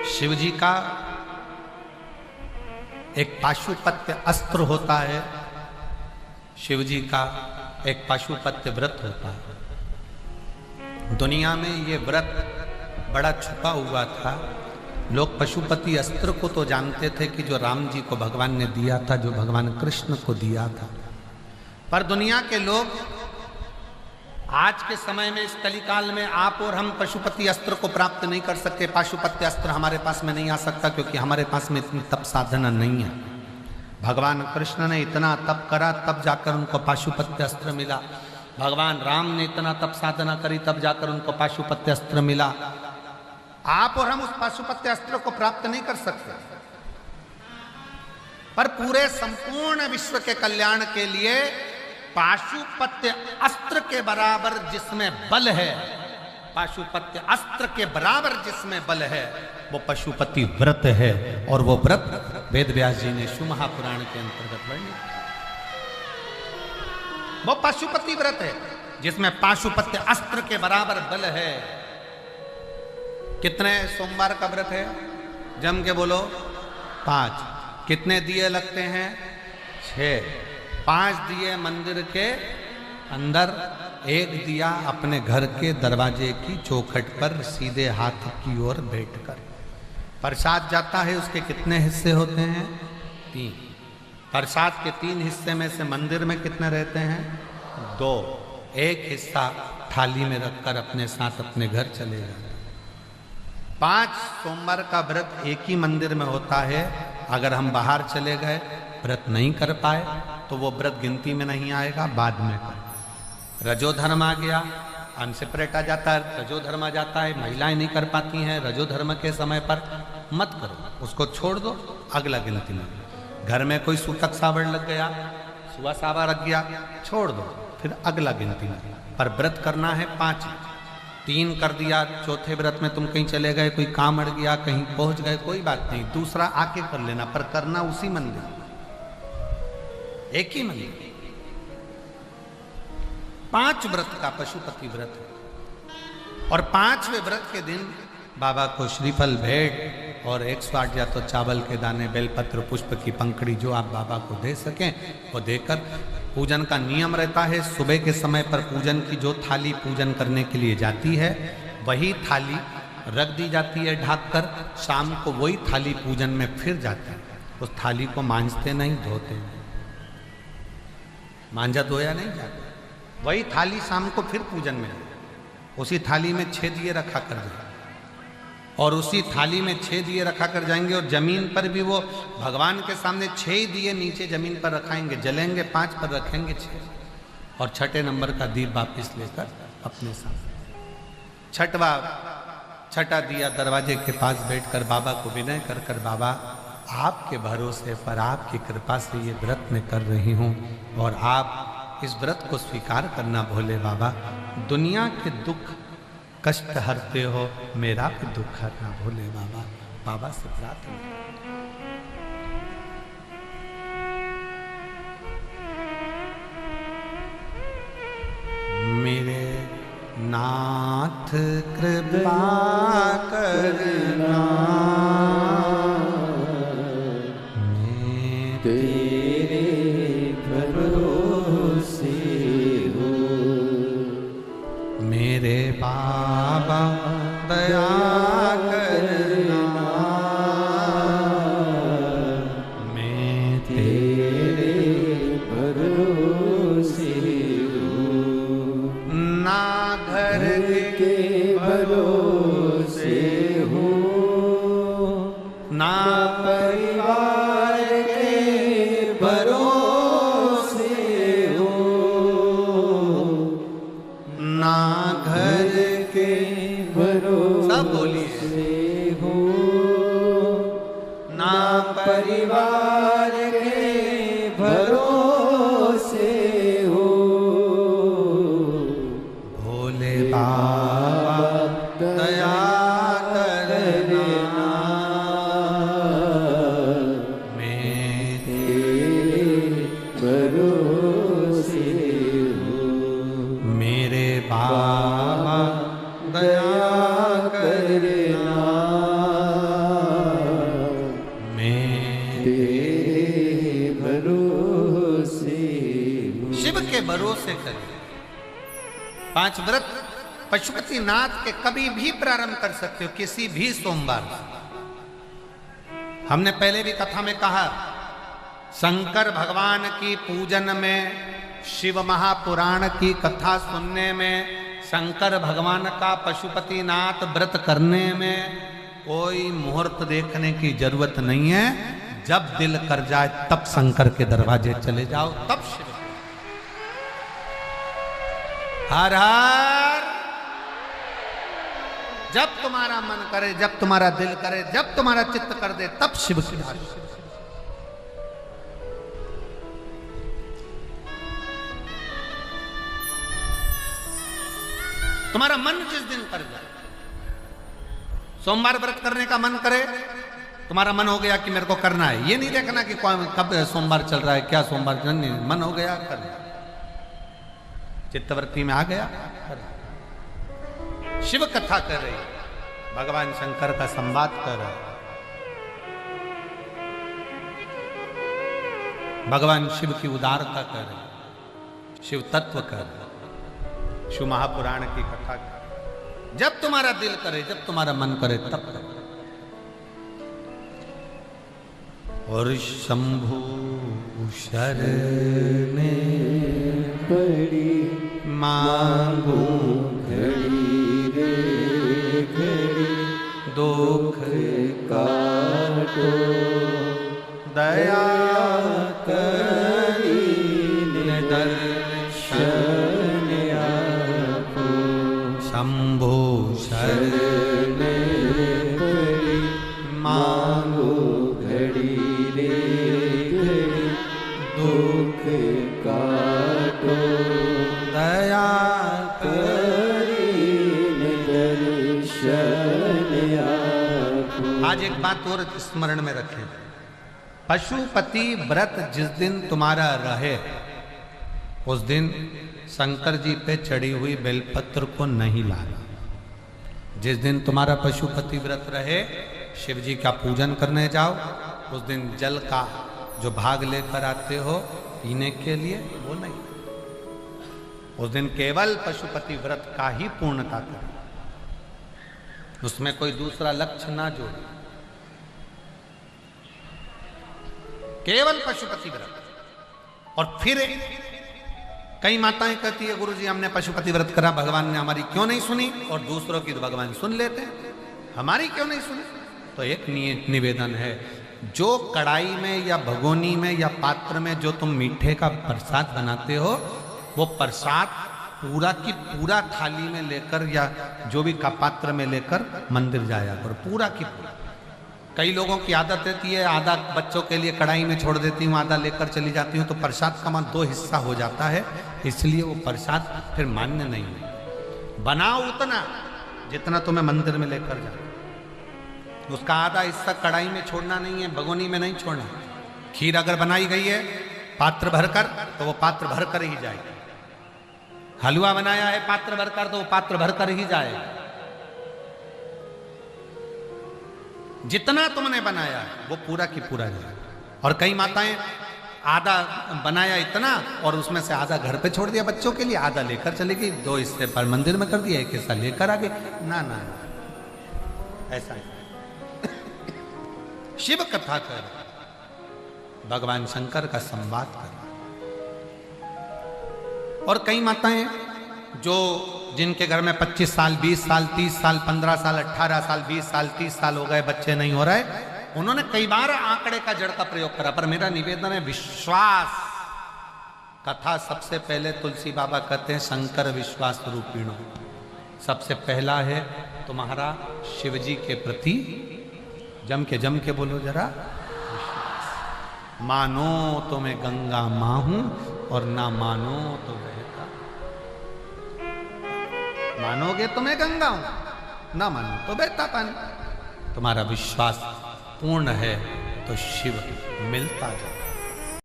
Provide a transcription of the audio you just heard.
शिव जी का एक पाशुपत्य अस्त्र होता है, शिव जी का एक पाशुपत्य व्रत होता है। दुनिया में ये व्रत बड़ा छुपा हुआ था। लोग पशुपति अस्त्र को तो जानते थे कि जो राम जी को भगवान ने दिया था, जो भगवान कृष्ण को दिया था, पर दुनिया के लोग आज के समय में, इस कलिकाल में आप और हम पशुपति अस्त्र को प्राप्त नहीं कर सकते। पाशुपत्य अस्त्र हमारे पास में नहीं आ सकता, क्योंकि हमारे पास में इतनी तप साधना नहीं है। भगवान कृष्ण ने इतना तप करा, तब जाकर उनको पाशुपत्य अस्त्र मिला। भगवान राम ने इतना तप साधना करी, तब जाकर उनको पाशुपत्य अस्त्र मिला। आप और हम उस पाशुपत्य अस्त्र को प्राप्त नहीं कर सकते, पर पूरे संपूर्ण विश्व के कल्याण के लिए पाशुपत्य अस्त्र के बराबर जिसमें बल है, पाशुपत्य अस्त्र के बराबर जिसमें बल है, वो पशुपति व्रत है। और वो व्रत वेद व्यास जी ने शिव महापुराण के अंतर्गत वर्णित। वो पशुपति व्रत है जिसमें पाशुपत्य अस्त्र के बराबर बल है। कितने सोमवार का व्रत है? जम के बोलो। 5। कितने दिए लगते हैं? 6। 5 दिए मंदिर के अंदर, 1 दिया अपने घर के दरवाजे की चौखट पर सीधे हाथ की ओर बैठकर। प्रसाद जाता है, उसके कितने हिस्से होते हैं? 3। प्रसाद के 3 हिस्से में से मंदिर में कितने रहते हैं? 2। 1 हिस्सा थाली में रखकर अपने साथ अपने घर चले जाते। 5 सोमवार का व्रत एक ही मंदिर में होता है। अगर हम बाहर चले गए, व्रत नहीं कर पाए, तो वो व्रत गिनती में नहीं आएगा, बाद में कर। रजोधर्म आ गया, अनसेपरेट आ जाता है, रजोधर्म आ जाता है, महिलाएं नहीं कर पाती हैं रजोधर्म के समय पर, मत करो, उसको छोड़ दो, अगला गिनती में। घर में कोई सूतक सावड़ लग गया, सुबह सावा रख गया, छोड़ दो, फिर अगला गिनती में। पर व्रत करना है 5। 3 कर दिया, चौथे व्रत में तुम कहीं चले गए, कोई काम अड़ गया, कहीं पहुंच गए, कोई बात नहीं, दूसरा आके कर लेना, पर करना उसी मंदिर, एक ही मंदिर। 5 व्रत का पशुपति व्रत है। और 5वें व्रत के दिन बाबा को श्रीफल भेंट और 108 या तो चावल के दाने, बेलपत्र, पुष्प की पंखड़ी, जो आप बाबा को दे सकें वो देकर पूजन का नियम रहता है। सुबह के समय पर पूजन की जो थाली पूजन करने के लिए जाती है, वही थाली रख दी जाती है ढक कर। शाम को वही थाली पूजन में फिर जाती है। उस थाली को मांजते नहीं, धोते नहीं, मांझा धोया नहीं जाता। वही थाली शाम को फिर पूजन में, उसी थाली में 6 दिए रखा कर जाए, और उसी थाली में 6 दिए रखा कर जाएंगे। और जमीन पर भी वो भगवान के सामने 6 दिए नीचे जमीन पर रखाएंगे, जलेंगे, 5 पर रखेंगे 6, और 6ठे नंबर का दीप वापिस लेकर अपने साथ। 6ठा दिया दरवाजे के पास बैठकर बाबा को विनय कर कर, बाबा आपके भरोसे पर, आपकी कृपा से ये व्रत मैं कर रही हूँ, और आप इस व्रत को स्वीकार करना भोले बाबा। दुनिया के दुख कष्ट हरते हो, मेरा भी दुख हरना भोले बाबा। बाबा से प्रार्थना। मेरे नाथ कृपा करना, मैं तेरे भरोसे हूँ। मेरे बाबा दया करना, मैं तेरे भरोसे हूँ। ना घर के भरोसे हूँ, ना परिवार के भरोसे हूँ, ना घर के भरोसे, सब बोलिए, हूँ, ना परिवार के भरोसे हूँ। भोले बाबा दया करना, से करिए। 5 व्रत पशुपतिनाथ के कभी भी प्रारंभ कर सकते हो, किसी भी सोमवार। हमने पहले भी कथा में कहा, शंकर भगवान की पूजन में, शिव महापुराण की कथा सुनने में, शंकर भगवान का पशुपतिनाथ व्रत करने में कोई मुहूर्त देखने की जरूरत नहीं है। जब दिल कर जाए तब शंकर के दरवाजे चले जाओ, तब शिव। हर हर। जब तुम्हारा मन करे, जब तुम्हारा दिल करे, जब तुम्हारा चित्त कर दे, तब शिव की धारा। तुम्हारा मन जिस दिन कर जाए, सोमवार व्रत करने का मन करे, तुम्हारा मन हो गया कि मेरे को करना है, ये नहीं देखना कि कब सोमवार चल रहा है, क्या सोमवार, नहीं, मन हो गया कर, चित्तवृत्ति में आ गया कर। शिव कथा कर रही, भगवान शंकर का संवाद कर रहा, भगवान शिव की उदारता कर रही, शिव तत्व कर रही, शिव महापुराण की कथा कर। जब तुम्हारा दिल करे, जब तुम्हारा मन करे, तब करो। और शंभु शरणे पड़ी मांगू घड़ी रे घड़ी, दुख काटो दया करी दर्शन आपो। शंभु शरणे पड़ी मांगू घड़ी रे घड़ी, दुख काटो दया करी दर्शन आपो। आज एक बात और स्मरण में रखें, पशुपति व्रत जिस दिन तुम्हारा रहे, उस दिन शंकर जी पे चढ़ी हुई बेलपत्र को नहीं लाना। जिस दिन तुम्हारा पशुपति व्रत रहे, शिव जी का पूजन करने जाओ, उस दिन जल का जो भाग लेकर आते हो पीने के लिए, वो नहीं। उस दिन केवल पशुपति व्रत का ही पूर्णता करें, उसमें कोई दूसरा लक्ष्य ना जोड़े, केवल पशुपति व्रत। और फिर कई माताएं कहती है, गुरुजी हमने पशुपति व्रत करा, भगवान ने हमारी क्यों नहीं सुनी, और दूसरों की तो भगवान सुन लेते हैं, हमारी क्यों नहीं सुनी। तो एक निवेदन है, जो कढ़ाई में या भगोनी में या पात्र में जो तुम मीठे का प्रसाद बनाते हो, वो प्रसाद पूरा की पूरा थाली में लेकर या जो भी का पात्र में लेकर मंदिर जाया करो, पूरा की पूरा। कई लोगों की आदत रहती है, आधा बच्चों के लिए कढ़ाई में छोड़ देती हूँ, आधा लेकर चली जाती हूँ, तो प्रसाद का मान 2 हिस्सा हो जाता है, इसलिए वो प्रसाद फिर मान्य नहीं है। बनाओ उतना जितना तुम्हें मंदिर में लेकर जाओ, उसका आधा हिस्सा कढ़ाई में छोड़ना नहीं है, भगोनी में नहीं छोड़ना। खीर अगर बनाई गई है पात्र भरकर, तो वो पात्र भरकर ही जाएगा। हलवा बनाया है पात्र भरकर, तो वो पात्र भरकर ही जाएगा। जितना तुमने बनाया है वो पूरा की पूरा जाएगा। और कई माताएं आधा बनाया इतना और उसमें से आधा घर पे छोड़ दिया बच्चों के लिए, आधा लेकर चली गई, 2 हिस्से पर मंदिर में कर दिया, 1 हिस्सा लेकर आ गई। ना ना, ऐसा है। शिव कथा कर, भगवान शंकर का संवाद कर। और कई माताएं जो जिनके घर में 25 साल 20 साल 30 साल 15 साल 18 साल 20 साल 30 साल हो गए, बच्चे नहीं हो रहे, उन्होंने कई बार आंकड़े का जड़ का प्रयोग करा। पर मेरा निवेदन है, विश्वास कथा सबसे पहले तुलसी बाबा कहते हैं शंकर विश्वास रूपिणो। सबसे पहला है तुम्हारा शिव जी के प्रति, जम के बोलो जरा, मानो तो मैं गंगा मां हूं और ना मानो तो बहता। मानोगे तो मैं गंगा हूं, ना मानो तो बहता पानी। तुम्हारा विश्वास पूर्ण है तो शिव मिलता जाए।